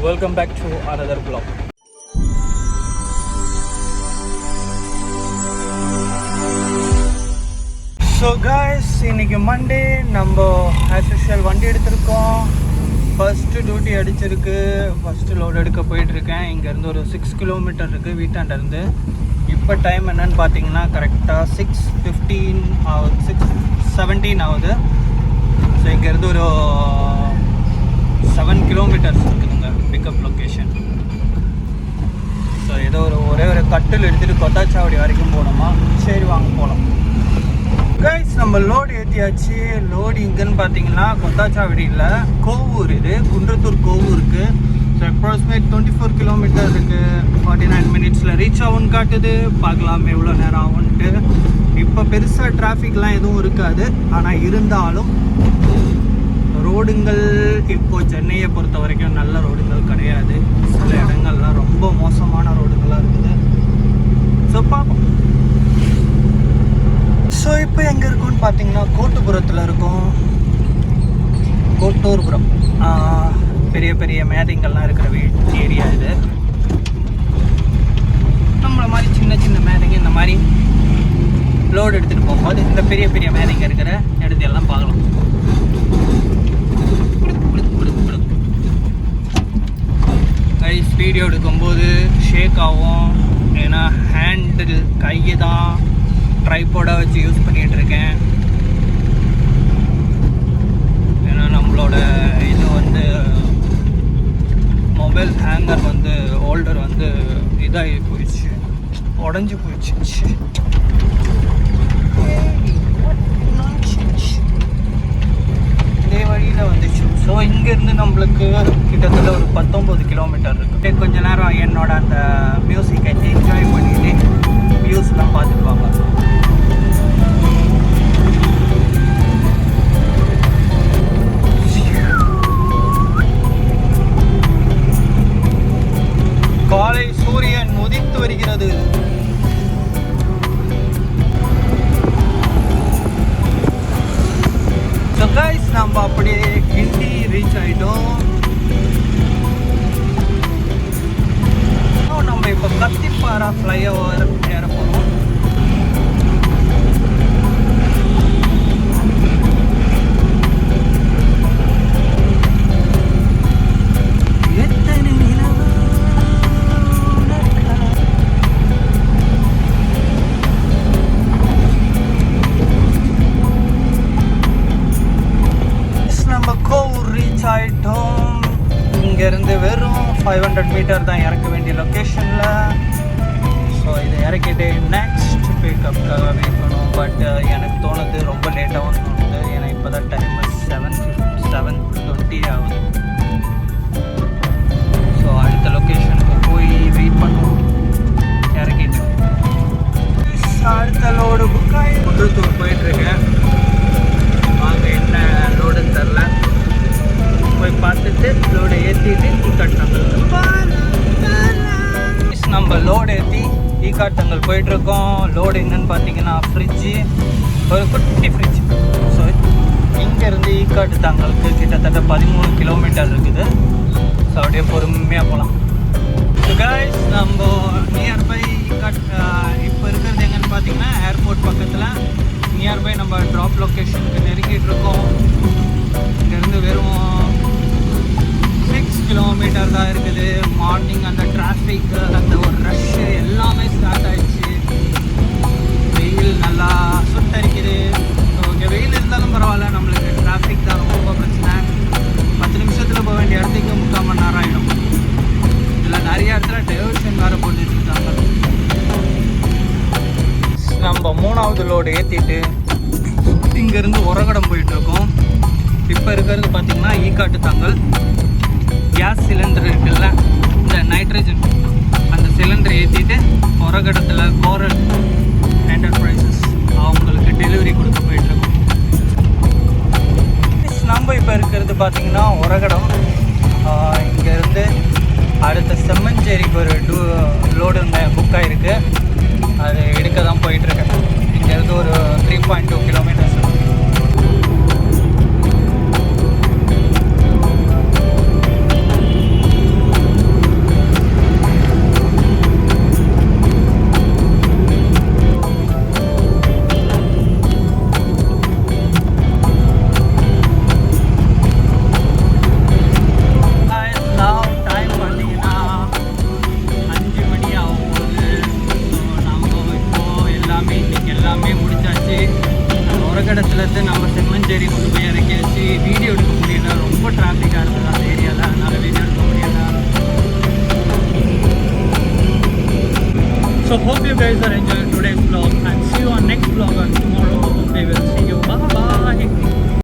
Welcome back to another vlog. So guys, இன்னைக்கு Monday நம்ம as usual வண்டி எடுத்திருக்கோம். ஃபர்ஸ்ட் டியூட்டி அடிச்சிருக்கு. ஃபர்ஸ்ட் லோட் எடுக்க போயிட்டுருக்கேன். இங்கேருந்து ஒரு 6 கிலோமீட்டர் இருக்குது வீட்டாண்டேருந்து. இப்போ டைம் என்னன்னு பார்த்தீங்கன்னா கரெக்டாக 6:15 ஆகுது, 6:17 ஆகுது. ஸோ இங்கேருந்து ஒரு 7 கிலோமீட்டர்ஸ் இருக்குதுங்க பிக்கப் லொக்கேஷன். ஸோ ஏதோ ஒரே ஒரு கட்டில் எடுத்துகிட்டு கொத்தாச்சாவடி வரைக்கும் போகணுமா? சரி வாங்க போகலாம். கைஸ் நம்ம லோடு ஏற்றியாச்சு. லோடு இங்கேன்னு பார்த்தீங்கன்னா கொத்தாச்சாவடியில் கோவூர், இது குன்றத்தூர் கோவூருக்கு. ஸோ அப்ராக்சிமேட் 24 கிலோமீட்டர் இருக்குது. 49 மினிட்ஸில் ரீச் ஆகும்னு காட்டுது. பார்க்கலாம் எவ்வளோ நேரம் ஆகும்ன்ட்டு. இப்போ பெருசாக டிராஃபிக்லாம் எதுவும் இருக்காது. ஆனால் இருந்தாலும் ரோடுங்கள் இப்போது சென்னையை பொறுத்த வரைக்கும் நல்ல ரோடுங்கள் கிடையாது. சில இடங்கள்லாம் ரொம்ப மோசமான ரோடுங்களாக இருக்குது. ஸோ பார்ப்போம். ஸோ இப்போ எங்கே இருக்கோன்னு பார்த்தீங்கன்னா கோட்டுப்புறத்தில் இருக்கும். கோட்டூர்புரம் பெரிய பெரிய மேதைங்கள்லாம் இருக்கிற ஏரியா இது. நம்மளை மாதிரி சின்ன சின்ன மேதைங்க இந்த மாதிரி லோடு எடுத்துகிட்டு போகும்போது இந்த பெரிய பெரிய மேதைங்க இருக்கிற இடத்தையெல்லாம் பார்க்கலாம். கைஸ் வீடியோ எடுக்கும்போது ஷேக் ஆகும். ஏன்னா ஹேண்டில் கையை தான் ட்ரைபோர்டாக வச்சு யூஸ் பண்ணிகிட்ருக்கேன். ஏன்னா நம்மளோட இது வந்து மொபைல் ஹேங்கர் வந்து ஹோல்டர் வந்து இதாகி போயிடுச்சு, உடஞ்சி போயிடுச்சு. இதே வழியில் வந்துச்சு. ஸோ இங்கேருந்து நம்மளுக்கு கிட்டத்தட்ட ஒரு 19 கிலோமீட்டர் இருக்குது. கொஞ்ச நேரம் என்னோட அந்த மியூசிக்கை என்ஜாய் பண்ணிட்டு வியூஸ்லாம் பார்த்துக்குவாங்க. காலை சூரியன் உதித்து வருகிறது. ஸோ கைஸ் நம்ம அப்படியே கிண்டி ரீச் ஆகிட்டோம். நம்ம இப்போ கத்திப்பாரா ஃப்ளைஓவர் ஏற போகிறோம். இங்கேருந்து வெறும் 500 மீட்டர் தான் இறக்க வேண்டிய லொக்கேஷனில். ஸோ இதை இறக்கிட்டு நெக்ஸ்ட் பிக்கப்புக்காக வெயிட் பண்ணுவோம். பட் எனக்கு தோணுது ரொம்ப லேட்டாகவும் தோணுது. ஏன்னா இப்போ தான் டைம் 7:20 ஆகுது. ஸோ அடுத்த லொக்கேஷனுக்கு போய் வெயிட் பண்ணுவோம் இறக்கிட்டு. அடுத்த லோடு புக்காகி குன்றத்தூர் போயிட்டுருக்கேன். வாங்க என்ன லோடுன்னு தெரில, போய் பார்த்துட்டு லோடை ஏற்றிட்டு ஈக்காட்டங்கள் நம்ம லோடு ஏற்றி ஈக்காட்டங்கள் போயிட்டுருக்கோம். லோடு என்னன்னு பார்த்தீங்கன்னா ஃப்ரிட்ஜு, ஒரு குட்டி ஃப்ரிட்ஜ். ஸோ இங்கேருந்து ஈக்காட்டு தாங்களுக்கு கிட்டத்தட்ட 13 கிலோமீட்டர் இருக்குது. ஸோ அப்படியே பொறுமையாக போகலாம். ஸோ கைஸ் நம்ம நியர்பை இப்போ இருக்கிறது எங்கன்னு பார்த்தீங்கன்னா ஏர்போர்ட் பக்கத்தில் நியர்பை நம்ம ட்ராப் லொக்கேஷனுக்கு நெருங்கிட்டு இருக்கோம். இங்கேருந்து வெறும் 6 கிலோமீட்டர் தான் இருக்குது. மார்னிங் அந்த டிராஃபிக், அந்த ஒரு ரஷ்ஷு எல்லாமே ஸ்டார்ட் ஆகிடுச்சு. வெயில் நல்லா சுட்டரிக்குது. ஓகே, வெயில் இருந்தாலும் பரவாயில்ல, நம்மளுக்கு டிராஃபிக் தான் ரொம்ப பிரச்சனை. 10 நிமிஷத்தில் போக வேண்டிய இடத்துக்கு 3/4 மணி நேரம் ஆகிடும். இதில் நிறைய இடத்துல டைவர்ஷன் வேறு போட்டு வச்சுருக்காங்க. நம்ம 3வது லோடு ஏற்றிட்டு இங்கேருந்து உரகடம் போயிட்டுருக்கோம். இப்போ இருக்கிறது பார்த்திங்கன்னா ஈக்காட்டு தாங்கல். கேஸ் சிலிண்டர் இருக்குல்ல, இந்த நைட்ரஜன், அந்த சிலிண்டர் ஏற்றிட்டு உரகடத்தில் கோரல் என்டர்பிரைசஸ் அவங்களுக்கு டெலிவரி கொடுக்க போயிட்டுருக்கோம். நம்ம இப்போ இருக்கிறது பார்த்திங்கன்னா உரகடம். இங்கேருந்து அடுத்த செம்மஞ்சேரிக்கு ஒரு லோடு புக் ஆகிருக்கு. அது எடுக்க தான் போயிட்டுருக்கேன். இங்கேருந்து ஒரு 3.2 kilometres. So hope you guys are enjoying today's vlog and see you on next vlog on tomorrow.